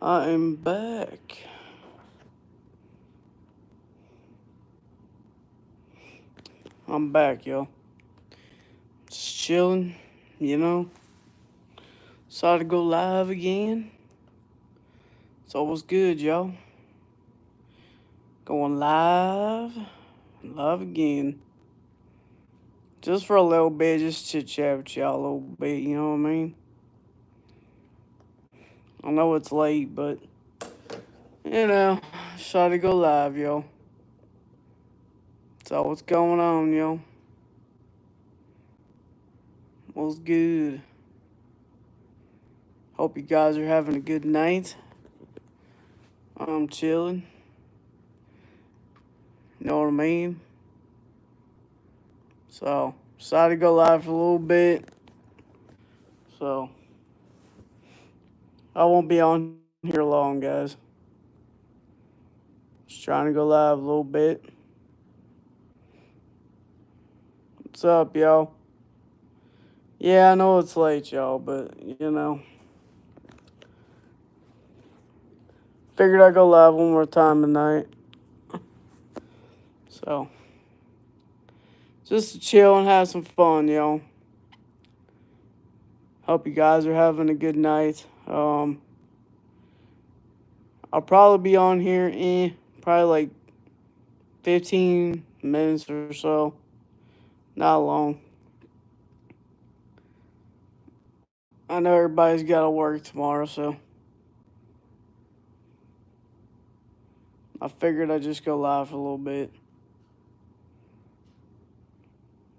I am back. I'm back, yo. Just chilling, you know. Decided to go live again. It's always good, yo. Going live again. Just for a little bit, just chit chat with y'all a little bit, you know what I mean? I know it's late, but, decided to go live, yo. So, what's going on, yo? What's good? Hope you guys are having a good night. I'm chilling. You know what I mean? So, decided to go live for a little bit. So, I won't be on here long, guys. Just trying to go live a little bit. What's up, yo? Yeah, I know it's late, y'all, but, figured I'd go live one more time tonight. So, just to chill and have some fun, yo. Hope you guys are having a good night. I'll probably be on here in probably like 15 minutes or so. Not long. I know everybody's got to work tomorrow, so I figured I'd just go live for a little bit.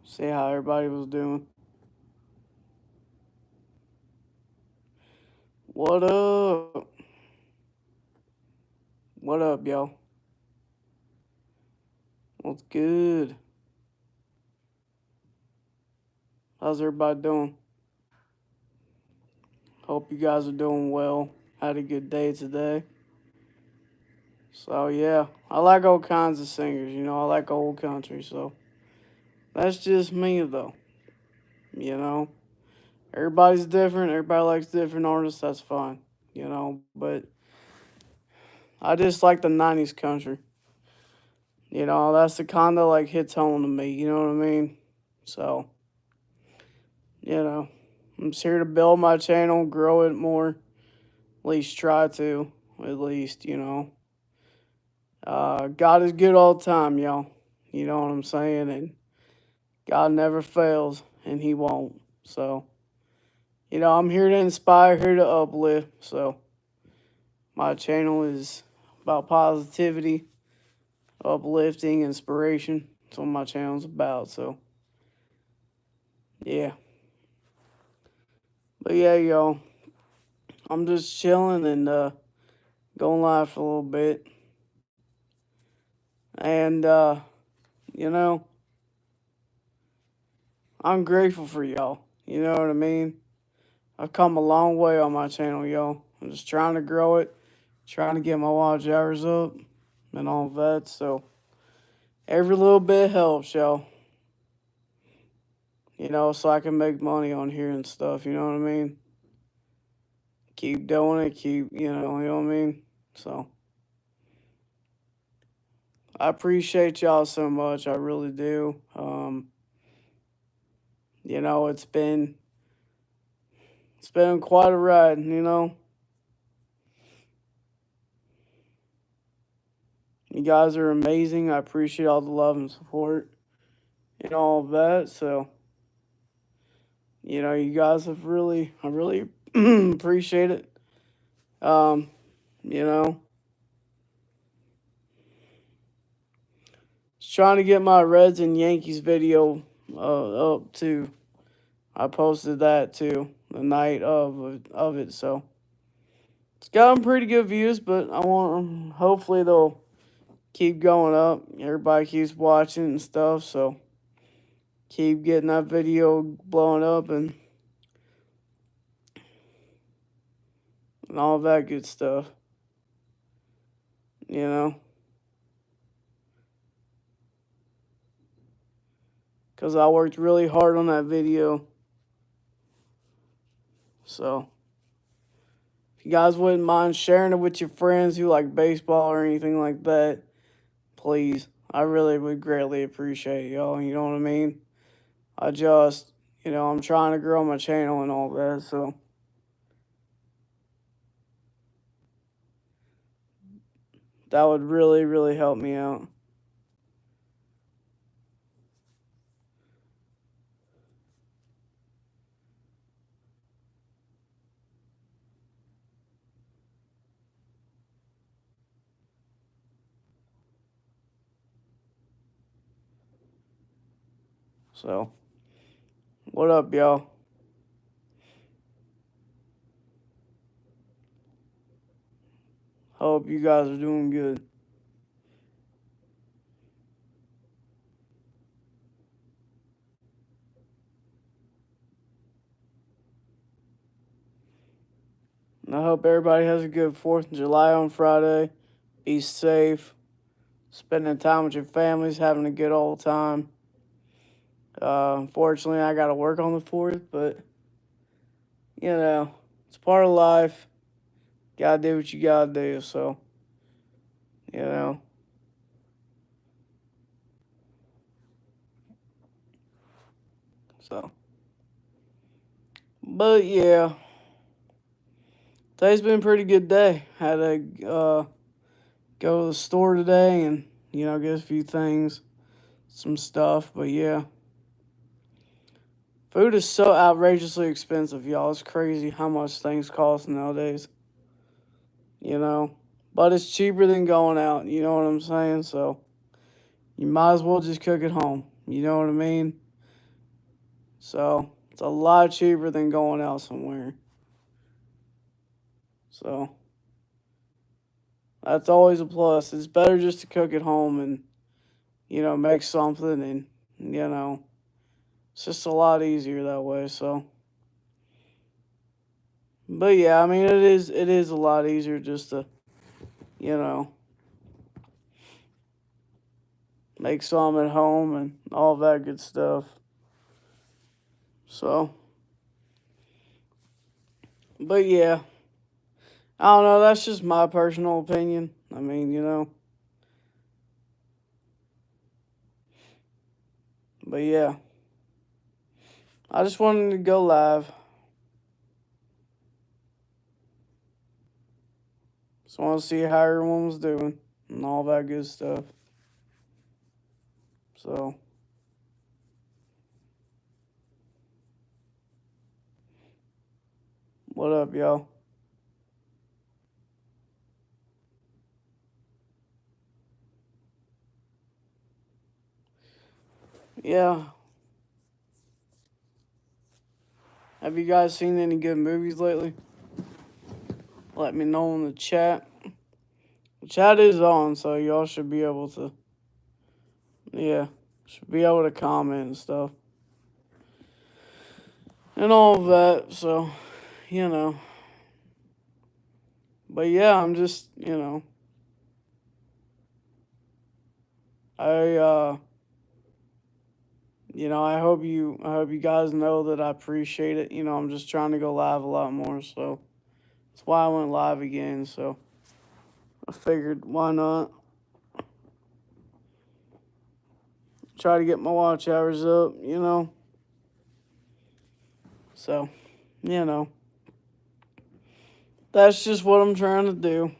See how everybody was doing. What up? What up, yo? What's good? How's everybody doing? Hope you guys are doing well. Had a good day today. So, yeah, I like all kinds of singers, I like old country, so that's just me, though. Everybody's different. Everybody likes different artists. That's fine, but I just like the 90s country. That's the kind that like hits home to me, you know what I mean? So, I'm just here to build my channel, grow it more, at least try to, at least, God is good all the time, y'all. You know what I'm saying? And God never fails, and He won't. So, I'm here to inspire, here to uplift. So, my channel is about positivity, uplifting, inspiration. That's what my channel's about. So, yeah. But yeah, y'all, I'm just chilling and going live for a little bit. And, I'm grateful for y'all. You know what I mean? I've come a long way on my channel, y'all. I'm just trying to grow it, trying to get my watch hours up and all that. So every little bit helps, y'all. So I can make money on here and stuff, you know what I mean? Keep doing it, you know what I mean? So I appreciate y'all so much. I really do. It's been quite a ride, You guys are amazing. I appreciate all the love and support and all of that. So, you guys I really appreciate it. Um, you know, just trying to get my Reds and Yankees video up too. I posted that too the night of it. So it's gotten pretty good views, but I want hopefully they'll keep going up. Everybody keeps watching and stuff, so keep getting that video blowing up and all that good stuff. Because I worked really hard on that video. So if you guys wouldn't mind sharing it with your friends who like baseball or anything like that, please. I really would greatly appreciate y'all. You know what I mean? I just, I'm trying to grow my channel and all that, so that would really, really help me out. So, what up, y'all? Hope you guys are doing good. And I hope everybody has a good 4th of July on Friday. Be safe. Spending time with your families, having a good old time. Unfortunately, I got to work on the 4th, but, it's part of life. Gotta do what you gotta do, so, you know. So, but yeah, today's been a pretty good day. Had to go to the store today and, get a few things, some stuff, but yeah. Food is so outrageously expensive, y'all. It's crazy how much things cost nowadays, you know. But it's cheaper than going out, you know what I'm saying? So you might as well just cook at home, you know what I mean? So it's a lot cheaper than going out somewhere. So that's always a plus. It's better just to cook at home and, make something and, it's just a lot easier that way, so. But yeah, I mean it is a lot easier just to, you know, make some at home and all that good stuff. So, but yeah, I don't know. That's just my personal opinion. I mean, but yeah, I just wanted to go live. Just want to see how everyone was doing and all that good stuff. So, what up, y'all? Yeah. Have you guys seen any good movies lately? Let me know in the chat. The chat is on, so y'all should be able to, yeah, should be able to comment and stuff. And all of that, so, you know. But yeah, I'm just, I, I hope you guys know that I appreciate it. I'm just trying to go live a lot more, so that's why I went live again, so I figured why not try to get my watch hours up, so, you know, that's just what I'm trying to do.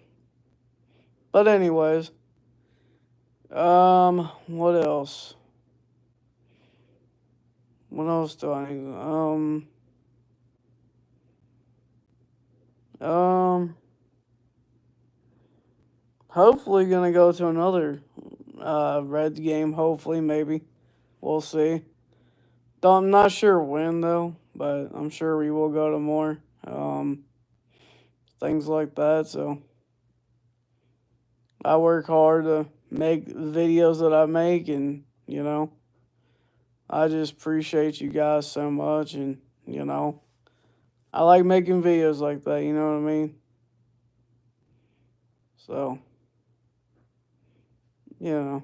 But anyways, what else? What else do I need? Hopefully gonna go to another Reds game. Hopefully, maybe we'll see. I'm not sure when though, but I'm sure we will go to more things like that. So I work hard to make the videos that I make, and I just appreciate you guys so much, and I like making videos like that. You know what I mean? So you know,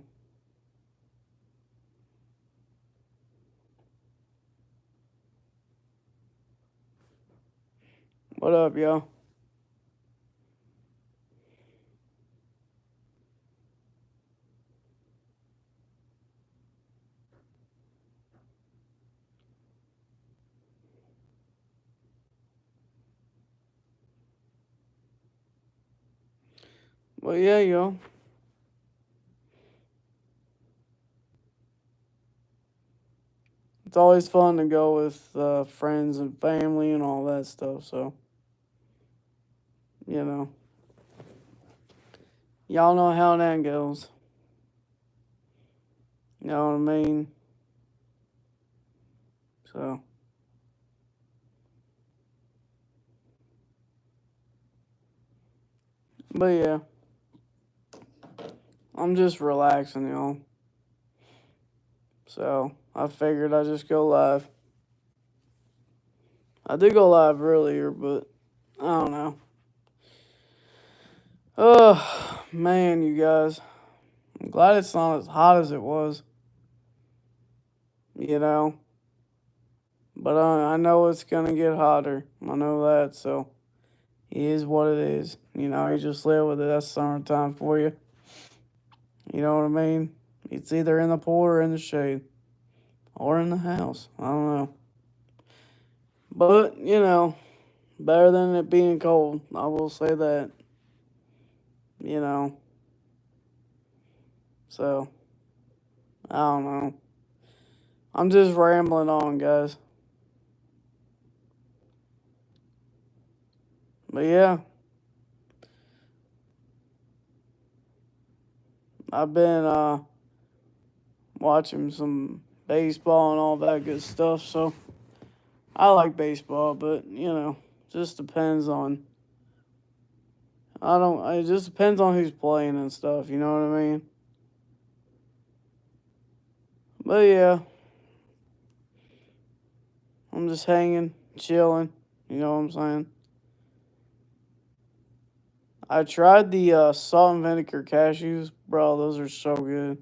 what up, y'all? Well, yeah, yo. It's always fun to go with friends and family and all that stuff. So, you know, y'all know how that goes. You know what I mean? So, but yeah, I'm just relaxing, y'all. So, I figured I'd just go live. I did go live earlier, but I don't know. Oh, man, you guys. I'm glad it's not as hot as it was, you know? But I know it's going to get hotter. I know that, so it is what it is. You know, you just live with it. That's summertime for you. You know what I mean? It's either in the pool or in the shade or in the house. I don't know. But, you know, better than it being cold. I will say that. You know, so I don't know. I'm just rambling on, guys. But yeah, I've been watching some baseball and all that good stuff. So I like baseball, but you know, just depends on. I don't. It just depends on who's playing and stuff. You know what I mean? But yeah, I'm just hanging, chilling. You know what I'm saying? I tried the salt and vinegar cashews, bro. Those are so good.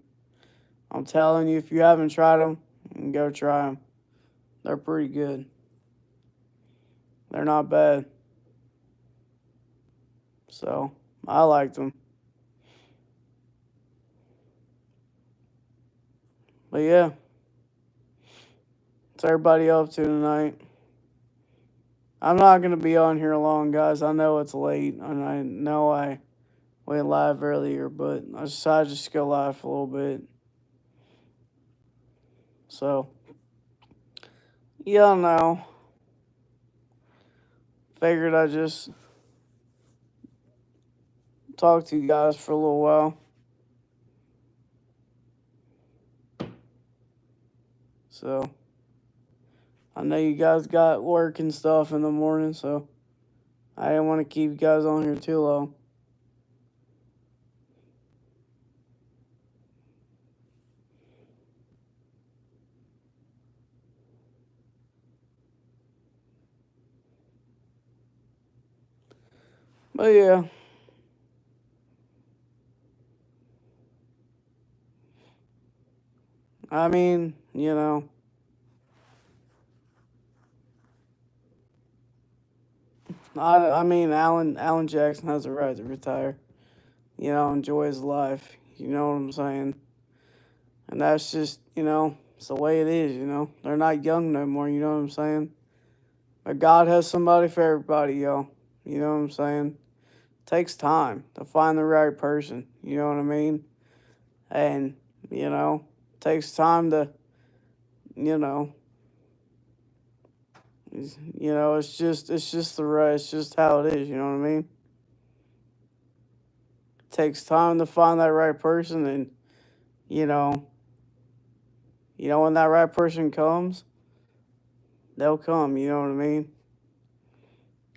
I'm telling you, if you haven't tried them, you can go try them. They're pretty good. They're not bad. So I liked them. But yeah, what's everybody up to tonight? I'm not gonna be on here long, guys. I know it's late, and I know I went live earlier, but I decided just to go live for a little bit. So yeah, no. Figured I'd just talk to you guys for a little while. So I know you guys got work and stuff in the morning, so I didn't want to keep you guys on here too long. But yeah, I mean, you know, I mean, Alan Jackson has a right to retire. You know, enjoy his life. You know what I'm saying? And that's just, you know, it's the way it is. You know, they're not young no more. You know what I'm saying? But God has somebody for everybody, yo. You know what I'm saying? Takes time to find the right person. You know what I mean? And you know, takes time to, you know, it's just the right. It's just how it is. You know what I mean? Takes time to find that right person, and you know, when that right person comes, they'll come. You know what I mean?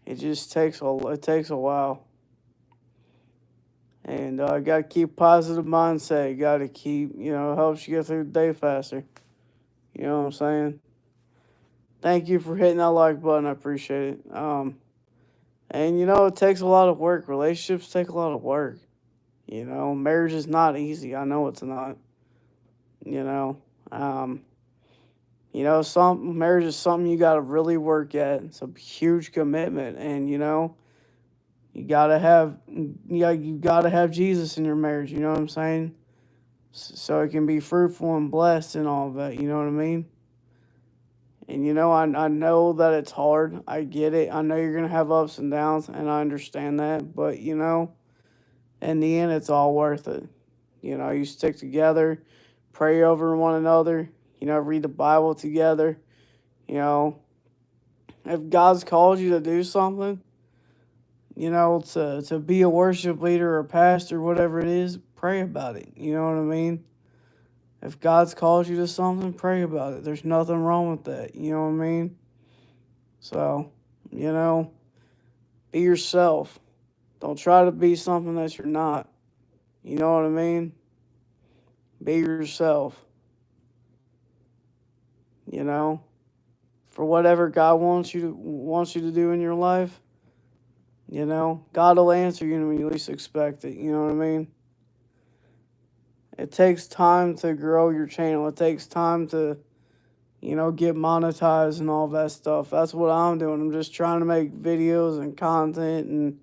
It just takes a while, and got to keep positive mindset. Got to keep, helps you get through the day faster. You know what I'm saying? Thank you for hitting that like button. I appreciate it. And it takes a lot of work. Relationships take a lot of work. Marriage is not easy. I know it's not. You know, um, some marriage is something you got to really work at. It's a huge commitment, and you gotta have Jesus in your marriage. You know what I'm saying? So it can be fruitful and blessed and all of that. You know what I mean? And I know that it's hard. I get it. I know you're gonna have ups and downs, and I understand that. But in the end, it's all worth it. You know, you stick together, pray over one another, you know, read the Bible together. You know, if God's called you to do something, you know, to be a worship leader or pastor, whatever it is, pray about it. You know what I mean? If God's called you to something, pray about it. There's nothing wrong with that. You know what I mean? So, you know, be yourself. Don't try to be something that you're not. You know what I mean? Be yourself. You know, for whatever God wants you to do in your life. You know, God will answer you when you least expect it. You know what I mean? It takes time to grow your channel. It takes time to, you know, get monetized and all that stuff. That's what I'm doing. I'm just trying to make videos and content and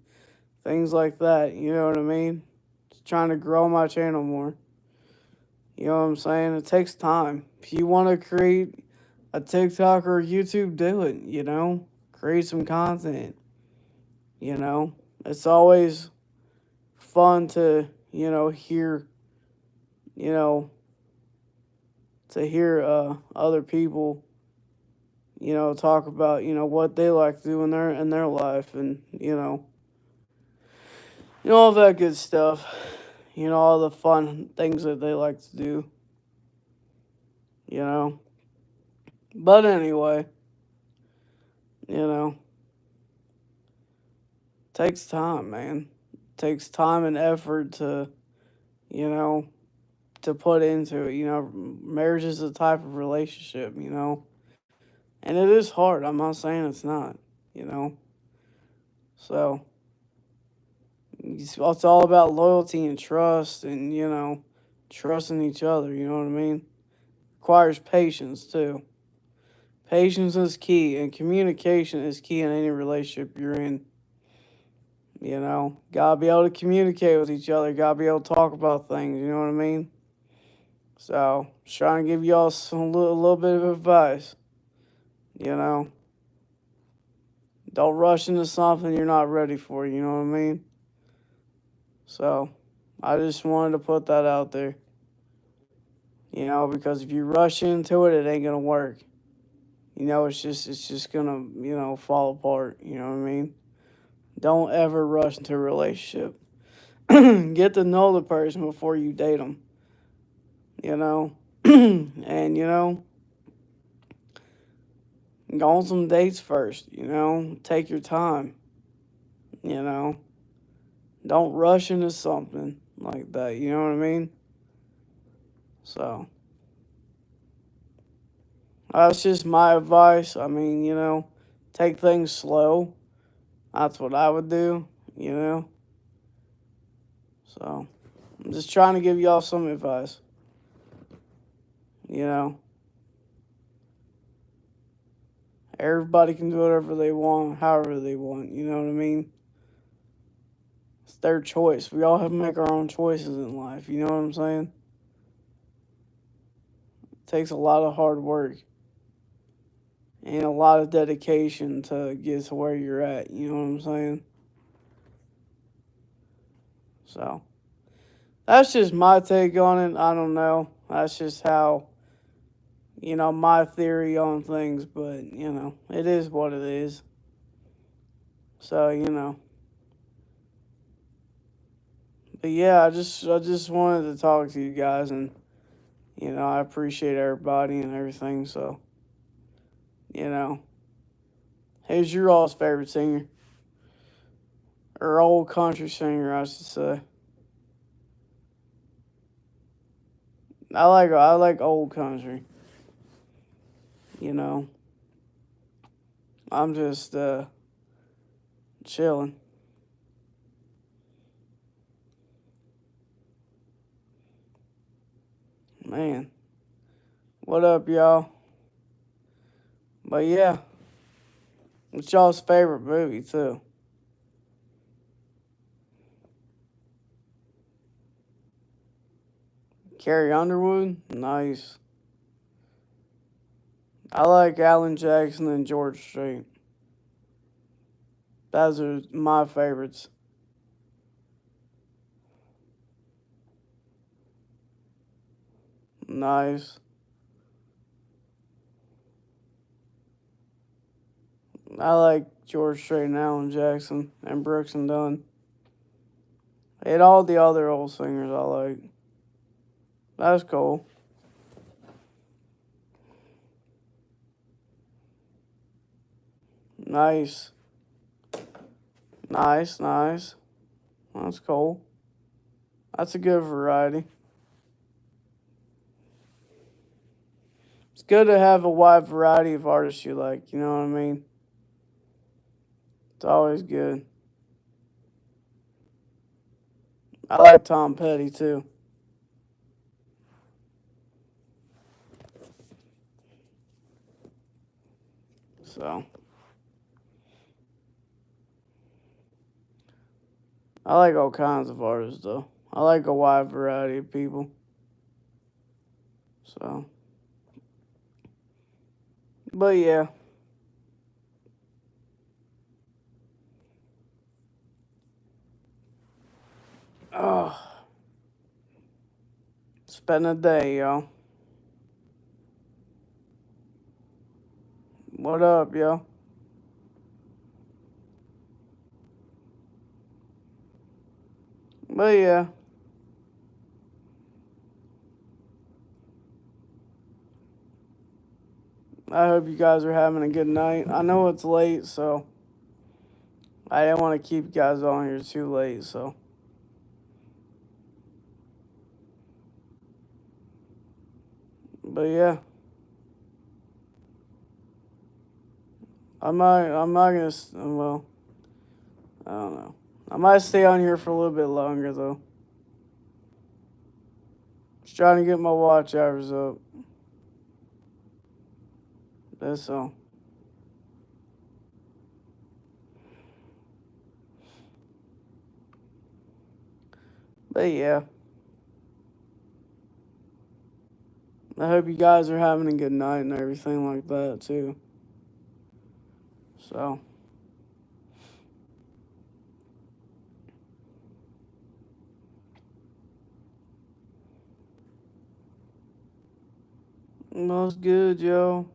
things like that. You know what I mean? Just trying to grow my channel more. You know what I'm saying? It takes time. If you want to create a TikTok or a YouTube, do it. You know, create some content. You know, it's always fun to, you know, hear, you know, to hear other people, you know, talk about, you know, what they like to do in their life, and you know all that good stuff. You know, all the fun things that they like to do. You know, but anyway, you know, takes time, man. Takes time and effort to, you know, to put into it. You know, marriage is a type of relationship. You know, and it is hard. I'm not saying it's not. You know, so it's all about loyalty and trust, and you know, trusting each other. You know what I mean? Requires patience too. Patience is key, and communication is key in any relationship you're in. You know, gotta be able to communicate with each other. Gotta be able to talk about things. You know what I mean? So, just trying to give y'all a little bit of advice. You know, don't rush into something you're not ready for. You know what I mean? So, I just wanted to put that out there. You know, because if you rush into it, it ain't gonna work. You know, it's just gonna, you know, fall apart. You know what I mean? Don't ever rush into a relationship. Get to know the person before you date them. You know, and you know, go on some dates first. You know, take your time. You know, don't rush into something like that. You know what I mean? So that's just my advice. I mean, you know, take things slow. That's what I would do. You know, so I'm just trying to give y'all some advice. You know, everybody can do whatever they want, however they want. You know what I mean? It's their choice. We all have to make our own choices in life. You know what I'm saying? It takes a lot of hard work and a lot of dedication to get to where you're at. You know what I'm saying? So that's just my take on it. I don't know. That's just how, you know, my theory on things. But, you know, it is what it is. So, you know. But yeah, I just wanted to talk to you guys, and you know, I appreciate everybody and everything. So, you know, who's your all's favorite singer? Or old country singer, I should say. I like old country. You know, I'm just chilling. Man, what up, y'all? But yeah, what's y'all's favorite movie too? Carrie Underwood, nice. I like Alan Jackson and George Strait. Those are my favorites. Nice. I like George Strait and Alan Jackson and Brooks and Dunn. And all the other old singers I like. That's cool. Nice. Nice, nice. That's cool. That's a good variety. It's good to have a wide variety of artists you like, you know what I mean? It's always good. I like Tom Petty too. So I like all kinds of artists though. I like a wide variety of people. So but yeah. Oh, it's been a day, yo. What up, yo? But yeah. I hope you guys are having a good night. I know it's late, so I didn't want to keep you guys on here too late, so. But yeah. I'm not gonna, well, I don't know. I might stay on here for a little bit longer, though. Just trying to get my watch hours up. That's all. But yeah. I hope you guys are having a good night and everything like that, too. So. That's good, yo.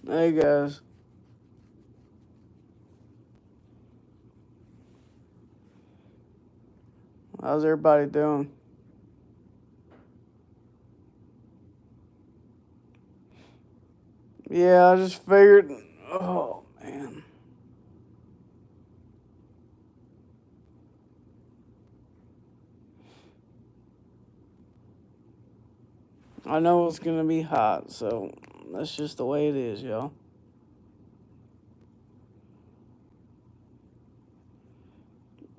Hey, guys. How's everybody doing? Yeah, I just figured. Oh, man. I know it's gonna be hot, so that's just the way it is, yo.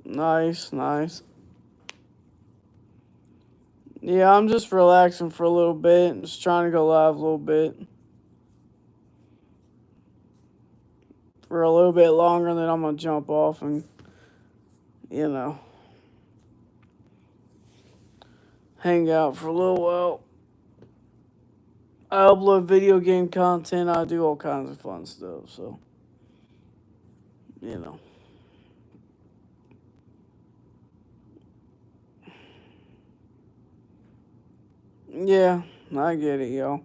Nice, nice. Yeah, I'm just relaxing for a little bit. Just trying to go live a little bit. For a little bit longer, then I'm gonna jump off and, you know, hang out for a little while. I upload video game content. I do all kinds of fun stuff, so, you know. Yeah, I get it, yo.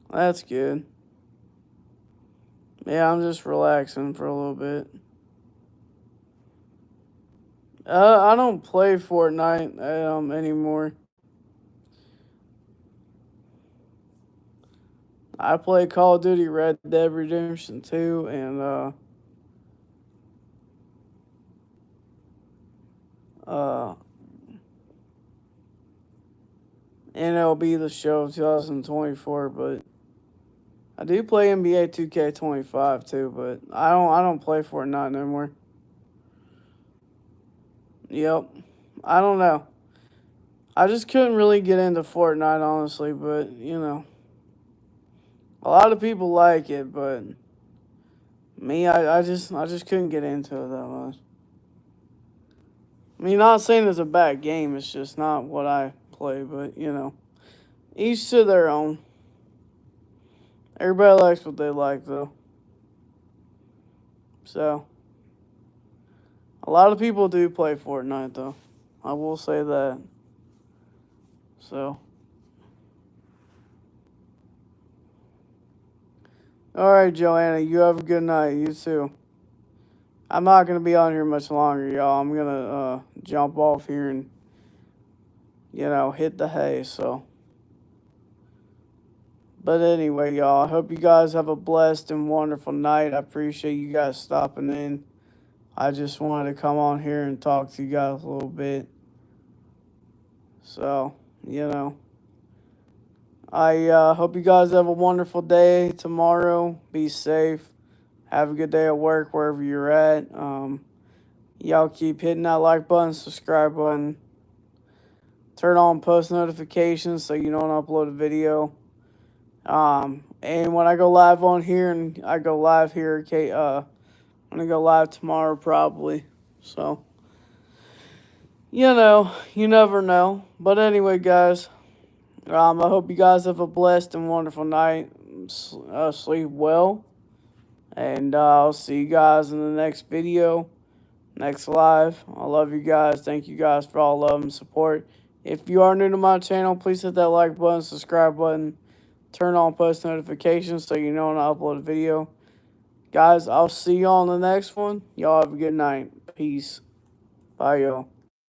That's good. Yeah, I'm just relaxing for a little bit. I don't play Fortnite anymore. I play Call of Duty Red Dead Redemption 2 and uh MLB The Show 2024, but I do play NBA 2K25 too, but I don't play Fortnite no more. Yep. I don't know. I just couldn't really get into Fortnite honestly, but you know, a lot of people like it, but me, I just couldn't get into it that much. I mean, not saying it's a bad game, it's just not what I play, but you know, each to their own. Everybody likes what they like, though. So, a lot of people do play Fortnite, though. I will say that. So, alright, Joanna, you have a good night. You too. I'm not going to be on here much longer, y'all. I'm going to jump off here and, hit the hay, so. But anyway, y'all, I hope you guys have a blessed and wonderful night. I appreciate you guys stopping in. I just wanted to come on here and talk to you guys a little bit. So, I hope you guys have a wonderful day tomorrow. Be safe. Have a good day at work, wherever you're at. Y'all keep hitting that like button, subscribe button. Turn on post notifications so you don't upload a video. And when I go live on here, and I go live here, okay, I'm going to go live tomorrow probably. So, you never know. But anyway, guys, I hope you guys have a blessed and wonderful night. Sleep well. And I'll see you guys in the next video, next live. I love you guys. Thank you guys for all love and support. If you are new to my channel, please hit that like button, subscribe button, turn on post notifications so you know when I upload a video. Guys, I'll see you on the next one. Y'all have a good night. Peace. Bye, y'all.